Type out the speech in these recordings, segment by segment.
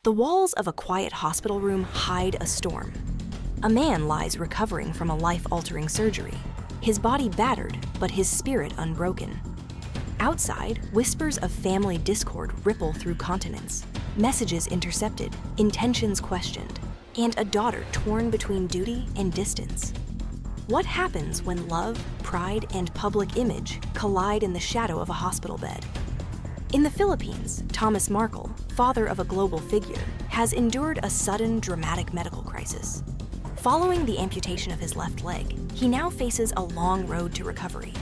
The walls of a quiet hospital room hide a storm. A man lies recovering from a life-altering surgery, his body battered, but his spirit unbroken. Outside, whispers of family discord ripple through continents, messages intercepted, intentions questioned, and a daughter torn between duty and distance. What happens when love, pride, and public image collide in the shadow of a hospital bed? In the Philippines, Thomas Markle, father of a global figure, has endured a sudden, dramatic medical crisis. Following the amputation of his left leg, he now faces a long road to recovery.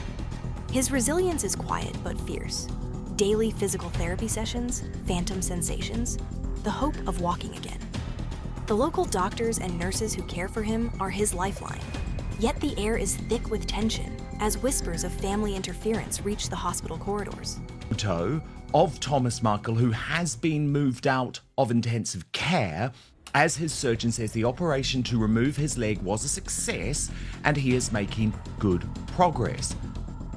His resilience is quiet but fierce. Daily physical therapy sessions, phantom sensations, the hope of walking again. The local doctors and nurses who care for him are his lifeline. Yet the air is thick with tension as whispers of family interference reach the hospital corridors. Photo of Thomas Markle, who has been moved out of intensive care, as his surgeon says the operation to remove his leg was a success and he is making good progress.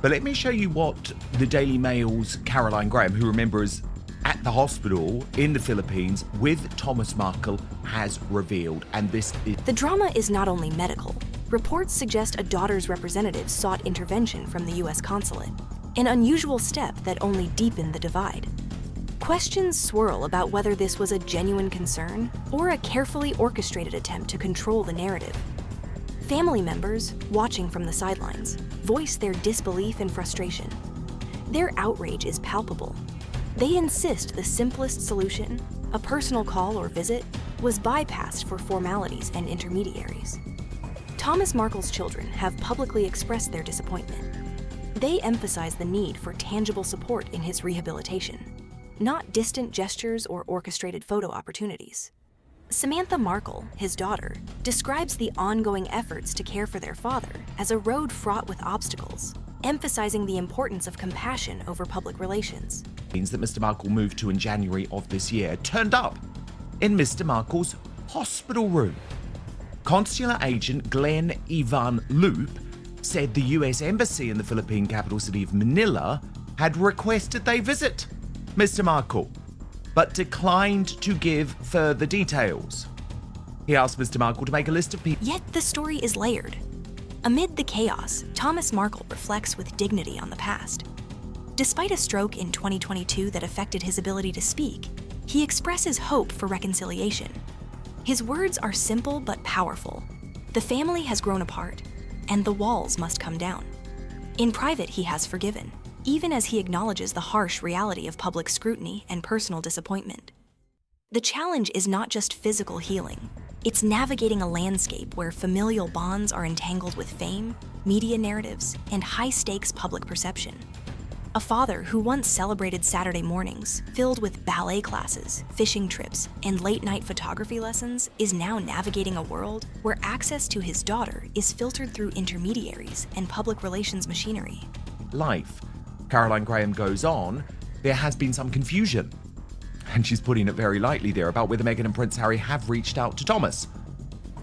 But let me show you what the Daily Mail's Caroline Graham, who remember is at the hospital in the Philippines with Thomas Markle, has revealed. And this is... The drama is not only medical. Reports suggest a daughter's representatives sought intervention from the U.S. consulate, an unusual step that only deepened the divide. Questions swirl about whether this was a genuine concern or a carefully orchestrated attempt to control the narrative. Family members, watching from the sidelines, voice their disbelief and frustration. Their outrage is palpable. They insist the simplest solution, a personal call or visit, was bypassed for formalities and intermediaries. Thomas Markle's children have publicly expressed their disappointment. They emphasize the need for tangible support in his rehabilitation, not distant gestures or orchestrated photo opportunities. Samantha Markle, his daughter, describes the ongoing efforts to care for their father as a road fraught with obstacles, emphasizing the importance of compassion over public relations. Means that Mr. Markle moved to in January of this year turned up in Mr. Markle's hospital room. Consular agent Glenn Ivan Loop said the US Embassy in the Philippine capital city of Manila had requested they visit Mr. Markle, but declined to give further details. He asked Mr. Markle to make a list of people. Yet the story is layered. Amid the chaos, Thomas Markle reflects with dignity on the past. Despite a stroke in 2022 that affected his ability to speak, he expresses hope for reconciliation. His words are simple but powerful. The family has grown apart, and the walls must come down. In private, he has forgiven, even as he acknowledges the harsh reality of public scrutiny and personal disappointment. The challenge is not just physical healing. It's navigating a landscape where familial bonds are entangled with fame, media narratives, and high-stakes public perception. A father who once celebrated Saturday mornings, filled with ballet classes, fishing trips, and late-night photography lessons, is now navigating a world where access to his daughter is filtered through intermediaries and public relations machinery. Life. Caroline Graham goes on, there has been some confusion, and she's putting it very lightly there, about whether Meghan and Prince Harry have reached out to Thomas.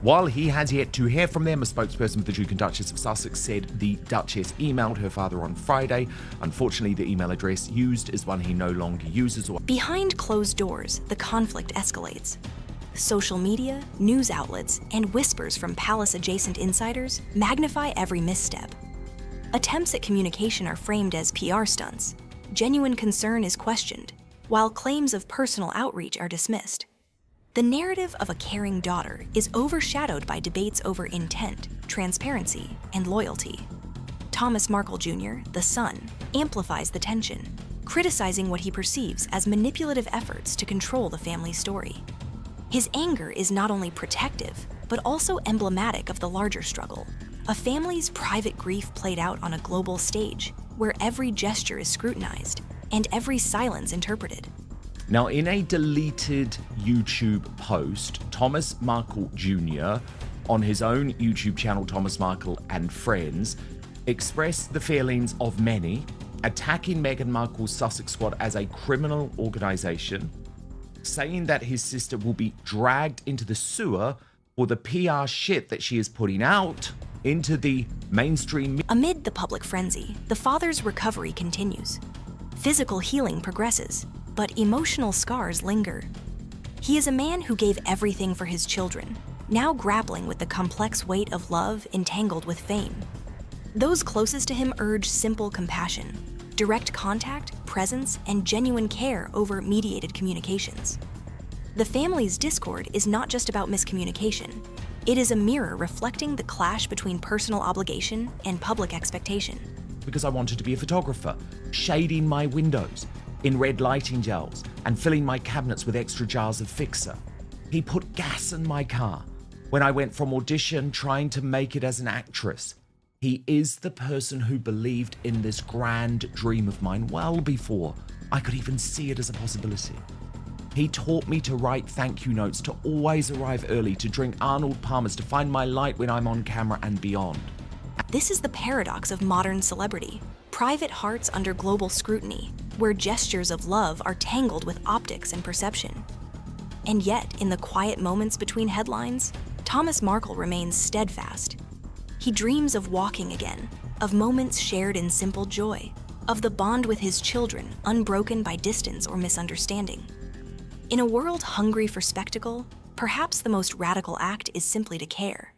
While he has yet to hear from them, a spokesperson for the Duke and Duchess of Sussex said the Duchess emailed her father on Friday. Unfortunately, the email address used is one he no longer uses. Behind closed doors, the conflict escalates. Social media, news outlets, and whispers from palace-adjacent insiders magnify every misstep. Attempts at communication are framed as PR stunts. Genuine concern is questioned, while claims of personal outreach are dismissed. The narrative of a caring daughter is overshadowed by debates over intent, transparency, and loyalty. Thomas Markle Jr., the son, amplifies the tension, criticizing what he perceives as manipulative efforts to control the family's story. His anger is not only protective, but also emblematic of the larger struggle, a family's private grief played out on a global stage, where every gesture is scrutinized and every silence interpreted. Now, in a deleted YouTube post, Thomas Markle Jr., on his own YouTube channel, Thomas Markle and Friends, expressed the feelings of many, attacking Meghan Markle's Sussex squad as a criminal organization, saying that his sister will be dragged into the sewer for the PR shit that she is putting out into the mainstream. Amid the public frenzy, the father's recovery continues. Physical healing progresses, but emotional scars linger. He is a man who gave everything for his children, now grappling with the complex weight of love entangled with fame. Those closest to him urge simple compassion, direct contact, presence, and genuine care over mediated communications. The family's discord is not just about miscommunication. It is a mirror reflecting the clash between personal obligation and public expectation. Because I wanted to be a photographer, shading my windows in red lighting gels and filling my cabinets with extra jars of fixer. He put gas in my car when I went from audition trying to make it as an actress. He is the person who believed in this grand dream of mine well before I could even see it as a possibility. He taught me to write thank you notes, to always arrive early, to drink Arnold Palmers, to find my light when I'm on camera and beyond. This is the paradox of modern celebrity. Private hearts under global scrutiny, where gestures of love are tangled with optics and perception. And yet, in the quiet moments between headlines, Thomas Markle remains steadfast. He dreams of walking again, of moments shared in simple joy, of the bond with his children unbroken by distance or misunderstanding. In a world hungry for spectacle, perhaps the most radical act is simply to care.